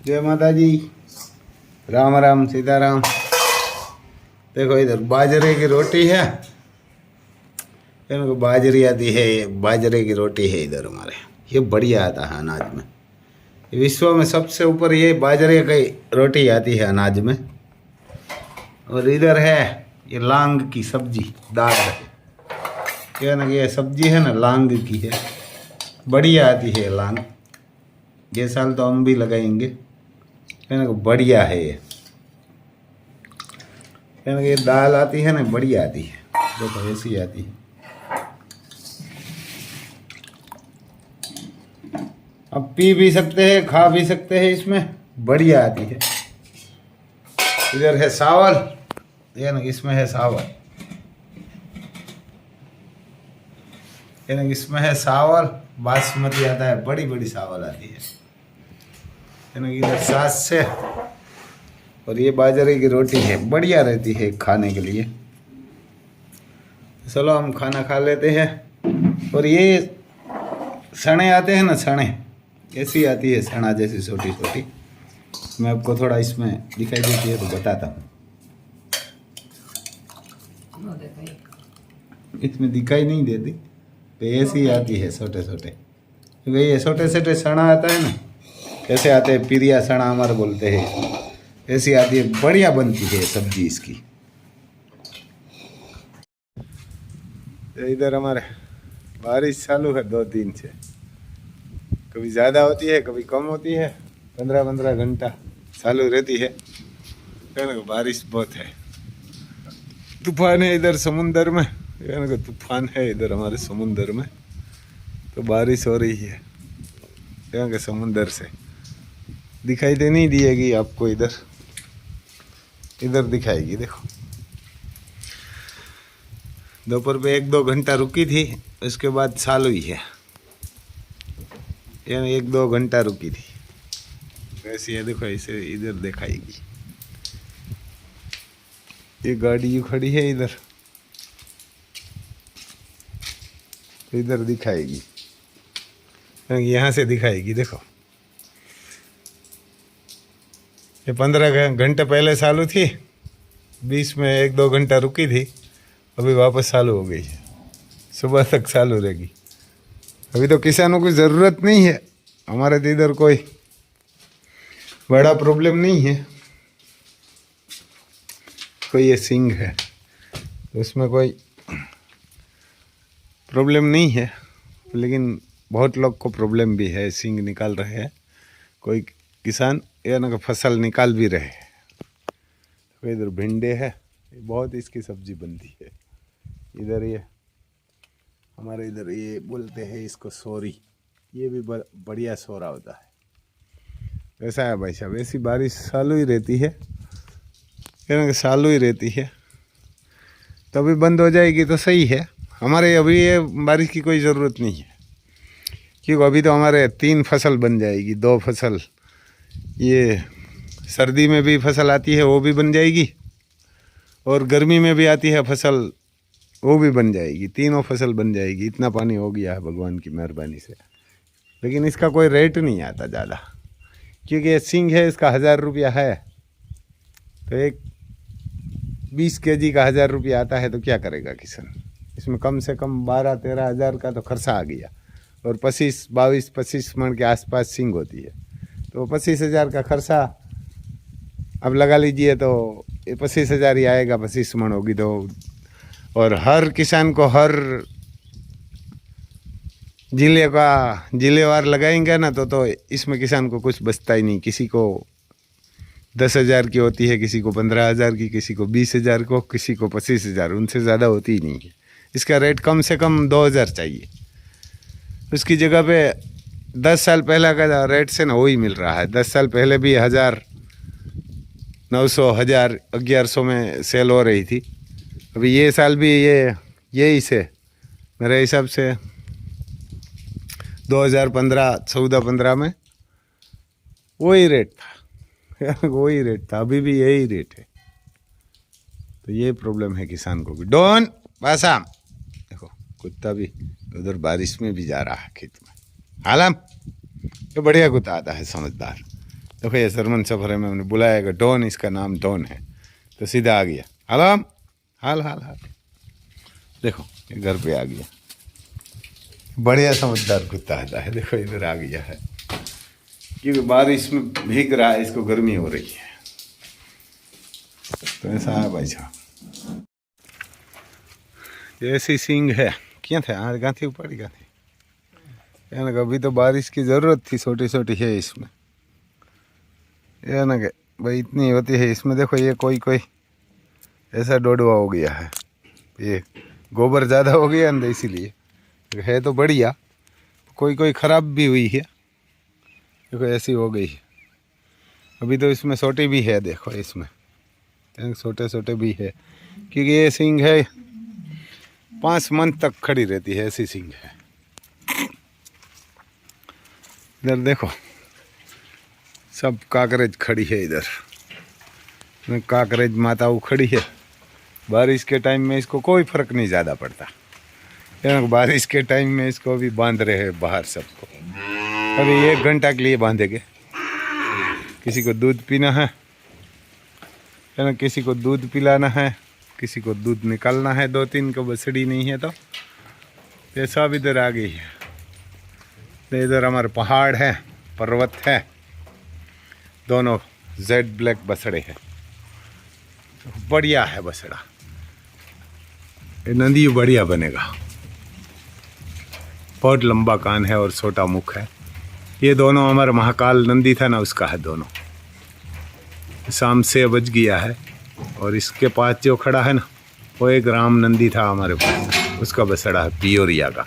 जय माता जी। राम राम सीताराम। देखो इधर बाजरे की रोटी है, इनको बाजरी आती है, बाजरे की रोटी है इधर हमारे। ये बढ़िया आता है अनाज में, विश्व में सबसे ऊपर ये बाजरे की रोटी आती है अनाज में। और इधर है ये लांग की सब्जी, दाल है, क्या ना, ये सब्जी है ना, लांग की है, बढ़िया आती है लांग। ये साल तो हम भी लगाएंगे, कहने को बढ़िया है ये। कहने ये दाल आती है ना, बढ़िया आती है, देखो ऐसी आती है। अब पी भी सकते हैं, खा भी सकते हैं, इसमें बढ़िया आती है। इधर है सावल, ये ना, इसमें है सावल, ये ना, इसमें है सावल। बासमती आता है, बड़ी बड़ी सावल आती है ना, इधर सास से। और ये बाजरे की रोटी है, बढ़िया रहती है खाने के लिए। चलो हम खाना खा लेते हैं। और ये सने आते हैं ना, सने ऐसी आती है, सना जैसी छोटी छोटी। मैं आपको थोड़ा इसमें दिखाई देती है तो बताता हूँ। इसमें दिखाई नहीं देती तो ऐसी आती है छोटे छोटे, क्योंकि ये छोटे छोटे सना आता है ना, कैसे आते हैं, पिरिया सना हमारे बोलते हैं, ऐसी आती है, बढ़िया बनती है सब्जी इसकी। इधर हमारे बारिश चालू है 2 दिन से, कभी ज़्यादा होती है कभी कम होती है, 15-15 घंटा चालू रहती है। बारिश बहुत है, तूफान है इधर समुंदर में, तूफान है इधर हमारे समुंदर में, तो बारिश हो रही है। यहाँ के समुंदर से दिखाई दे नहीं दिएगी आपको, इधर इधर दिखाएगी। देखो दोपहर पे 1-2 घंटा रुकी थी, उसके बाद चालू ही है, यानी 1-2 घंटा रुकी थी वैसे है। देखो ऐसे इधर दिखाएगी, ये गाड़ी यूँ खड़ी है इधर, तो इधर दिखाएगी, यहाँ से दिखाएगी। देखो ये 15 घंटे पहले चालू थी, बीच में 1-2 घंटा रुकी थी, अभी वापस चालू हो गई है, सुबह तक चालू रहेगी। अभी तो किसानों की ज़रूरत नहीं है, हमारे तो इधर कोई बड़ा प्रॉब्लम नहीं है। कोई ये सिंग है तो उसमें कोई प्रॉब्लम नहीं है, लेकिन बहुत लोग को प्रॉब्लम भी है, सिंग निकाल रहे हैं, कोई किसान या ना फसल निकाल भी रहे हैं। तो इधर भिंडे है, बहुत इसकी सब्जी बनती है। इधर ये हमारे इधर ये बोलते हैं इसको सोरी, ये भी बढ़िया सोरा होता है। ऐसा है भाई साहब, ऐसी बारिश चालू ही रहती है, चालू ही रहती है, तभी बंद हो जाएगी तो सही है। हमारे अभी ये बारिश की कोई ज़रूरत नहीं है, क्योंकि अभी तो हमारे 3 फसल बन जाएगी, 2 फसल ये सर्दी में भी फसल आती है वो भी बन जाएगी, और गर्मी में भी आती है फसल वो भी बन जाएगी, तीनों फसल बन जाएगी। इतना पानी हो गया है भगवान की मेहरबानी से। लेकिन इसका कोई रेट नहीं आता ज़्यादा, क्योंकि ये सिंग है, इसका 1000 रुपया है, तो एक 20 kg का 1000 रुपया आता है, तो क्या करेगा किसान। इसमें कम से कम 12-13 हज़ार का तो खर्चा आ गया, और 22-25 मन के आसपास सिंग होती है, तो 25,000 का खर्चा अब लगा लीजिए, तो ये 25,000 ही आएगा, 25 मन होगी तो। और हर किसान को हर जिलेवार लगाएंगे ना, तो इसमें किसान को कुछ बचता ही नहीं। किसी को 10,000 की होती है, किसी को 15,000 की, किसी को 20,000 को, किसी को 25,000, उनसे ज़्यादा होती ही नहीं है। इसका रेट कम से कम 2,000 चाहिए। उसकी जगह पे 10 साल पहले का रेट से ना वही मिल रहा है। 10 साल पहले भी 1,000, 900, 1,000, 1,100 में सेल हो रही थी। अभी ये साल भी यही से मेरे हिसाब से 2014 में वही रेट था वही रेट था, अभी भी यही रेट है। तो ये प्रॉब्लम है किसान को भी। डॉन बासाम, देखो कुत्ता भी उधर बारिश में भी जा रहा है खेत में। आलम, ये बढ़िया कुत्ता आता है, समझदार, देखो ये जर्मन सफर है, में हमने बुलाएगा डॉन, इसका नाम डॉन है, तो सीधा आ गया। हाल हाल हाल हाल, देखो ये घर पे आ गया, बढ़िया समझदार कुत्ता आता है। देखो इधर आ गया है, क्योंकि बारिश में भीग रहा है, इसको गर्मी हो रही है, तो ऐसा है भाई साहब। ऐसी सींग है, क्या थे आज गांधी ऊपर क्या थी, यानी अभी तो बारिश की ज़रूरत थी, छोटी छोटी है इसमें, यह ना कि भाई इतनी होती है इसमें। देखो ये कोई कोई ऐसा डोडवा हो गया है, ये गोबर ज़्यादा हो गया ना, इसीलिए है तो बढ़िया, कोई कोई ख़राब भी हुई है। देखो ऐसी हो गई है, अभी तो इसमें छोटी भी है, देखो इसमें छोटे छोटे भी है, क्योंकि ये सींग है 5 मंथ तक खड़ी रहती है, ऐसी सींग है। इधर देखो सब काकरेज खड़ी है, इधर काकरेज माताओं खड़ी है। बारिश के टाइम में इसको कोई फर्क नहीं ज़्यादा पड़ता, बारिश के टाइम में इसको अभी बांध रहे हैं बाहर सबको, अभी 1 घंटा के लिए बांधेंगे। किसी को दूध पीना है ना, किसी को दूध पिलाना है, किसी को दूध निकालना है, 2-3 को बछड़ी नहीं है, तो ये सब इधर आ गई है। तो इधर हमारे पहाड़ है, पर्वत है, दोनों जेड ब्लैक बछड़े हैं, बढ़िया है बछड़ा, ये नंदी बढ़िया बनेगा, बहुत लंबा कान है और छोटा मुख है। ये दोनों हमारा महाकाल नंदी था ना, उसका है दोनों। शाम से बच गया है, और इसके पास जो खड़ा है ना, वो एक राम नंदी था हमारे पास, उसका बछड़ा है पियोरिया का।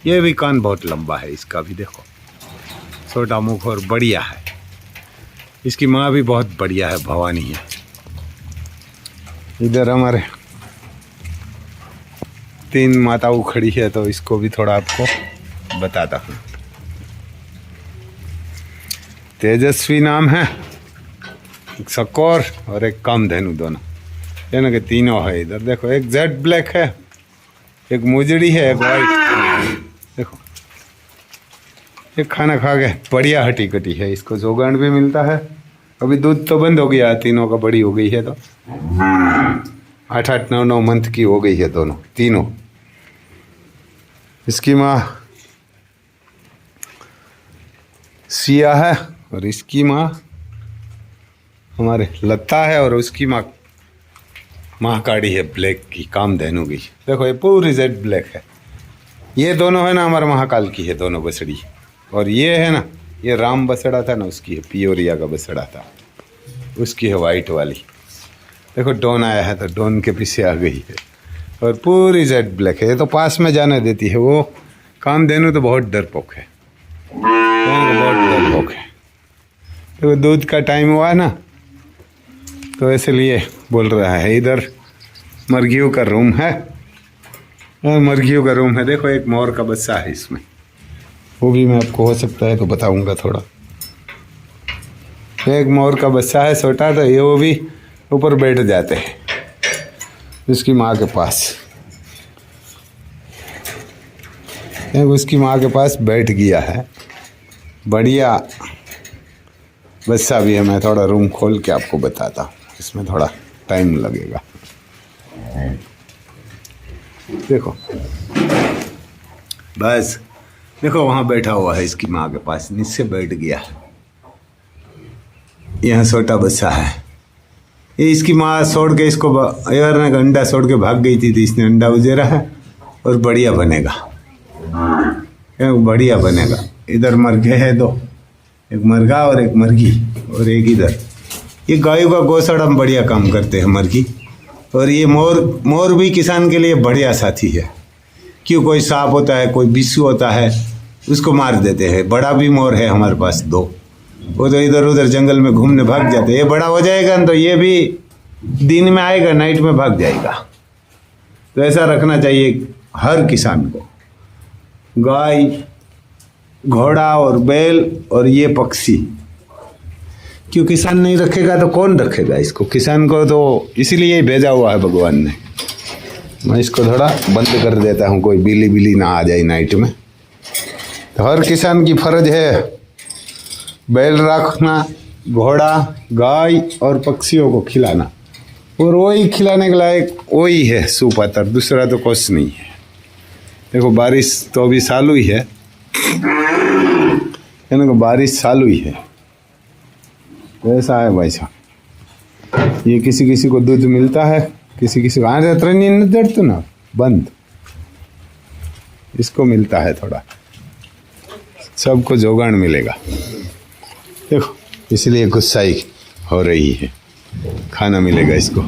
ये भी कान बहुत लंबा है इसका भी, देखो छोटा मुख और बढ़िया है। इसकी माँ भी बहुत बढ़िया है, भवानी है। इधर हमारे 3 माताओं खड़ी है, तो इसको भी थोड़ा आपको बताता हूँ। तेजस्वी नाम है, एक सकोर और एक कामधेनु, दोनों यानी कि तीनों है। इधर देखो एक जेड ब्लैक है, एक मुजड़ी है, एक वाइट। देखो ये खाना खा के बढ़िया हटी कटी है, इसको जोगान भी मिलता है। अभी दूध तो बंद हो गया, तीनों का बड़ी हो गई है, तो 8-8, 9-9 मंथ की हो गई है दोनों तीनों। इसकी माँ सिया है, और इसकी माँ हमारे लता है, और उसकी माँ महाकाड़ी है ब्लैक की, कामधेनु की। देखो ये पूरी जेड ब्लैक है। ये दोनों है ना हमारे महाकाल की है, दोनों बछड़ी। और ये है ना, ये राम बछड़ा था ना, उसकी है, पियोरिया का बछड़ा था, उसकी है वाइट वाली। देखो डॉन आया है, तो डॉन के पीछे आ गई है, और पूरी जेड ब्लैक है। ये तो पास में जाने देती है, वो कामधेनु तो बहुत डरपोक है, बहुत डरपोक है। देखो दूध का टाइम हुआ ना, तो इसलिए बोल रहा है। इधर मुर्गियों का रूम है, और मुर्गियों का रूम है। देखो एक मोर का बच्चा है इसमें, वो भी मैं आपको हो सकता है तो बताऊंगा थोड़ा। एक मोर का बच्चा है छोटा, तो ये वो भी ऊपर बैठ जाते हैं उसकी माँ के पास। उसकी माँ के पास बैठ गया है, बढ़िया बच्चा भी है। मैं थोड़ा रूम खोल के आपको बताता हूँ, इसमें थोड़ा टाइम लगेगा। देखो बस, देखो वहाँ बैठा हुआ है इसकी माँ के पास, नीचे बैठ गया। यहाँ छोटा बच्चा है, ये इसकी माँ छोड़ के इसको यार ना अंडा छोड़ के भाग गई थी, तो इसने अंडा उजेरा है, और बढ़िया बनेगा, बढ़िया बनेगा। इधर मर्गे है दो, एक मर्गा और एक मर्गी, और एक इधर। ये गायों का गौशाला में बढ़िया काम करते हैं मर्गी। और ये मोर भी किसान के लिए बढ़िया साथी है, क्यों कोई सांप होता है, कोई बिच्छू होता है, उसको मार देते हैं। बड़ा भी मोर है हमारे पास 2, वो तो इधर उधर जंगल में घूमने भाग जाते हैं। ये बड़ा हो जाएगा तो ये भी दिन में आएगा, नाइट में भाग जाएगा। तो ऐसा रखना चाहिए हर किसान को। गाय, घोड़ा और बैल और ये पक्षी, क्यों किसान नहीं रखेगा तो कौन रखेगा इसको? किसान को तो इसीलिए ही भेजा हुआ है भगवान ने। मैं इसको थोड़ा बंद कर देता हूँ, कोई बिल्ली बिल्ली ना आ जाए नाइट में। तो हर किसान की फर्ज है बैल रखना, घोड़ा, गाय और पक्षियों को खिलाना, और वही खिलाने के लायक वही है सुपातर, दूसरा तो कुछ नहीं है। देखो बारिश तो अभी चालू ही है, बारिश चालू ही है, ऐसा है भाई साहब। ये किसी किसी को दूध मिलता है, किसी किसी को आ जाता नहीं तो ना बंद, इसको मिलता है थोड़ा, सबको जोगान मिलेगा। देखो इसलिए गुस्साई हो रही है, खाना मिलेगा इसको।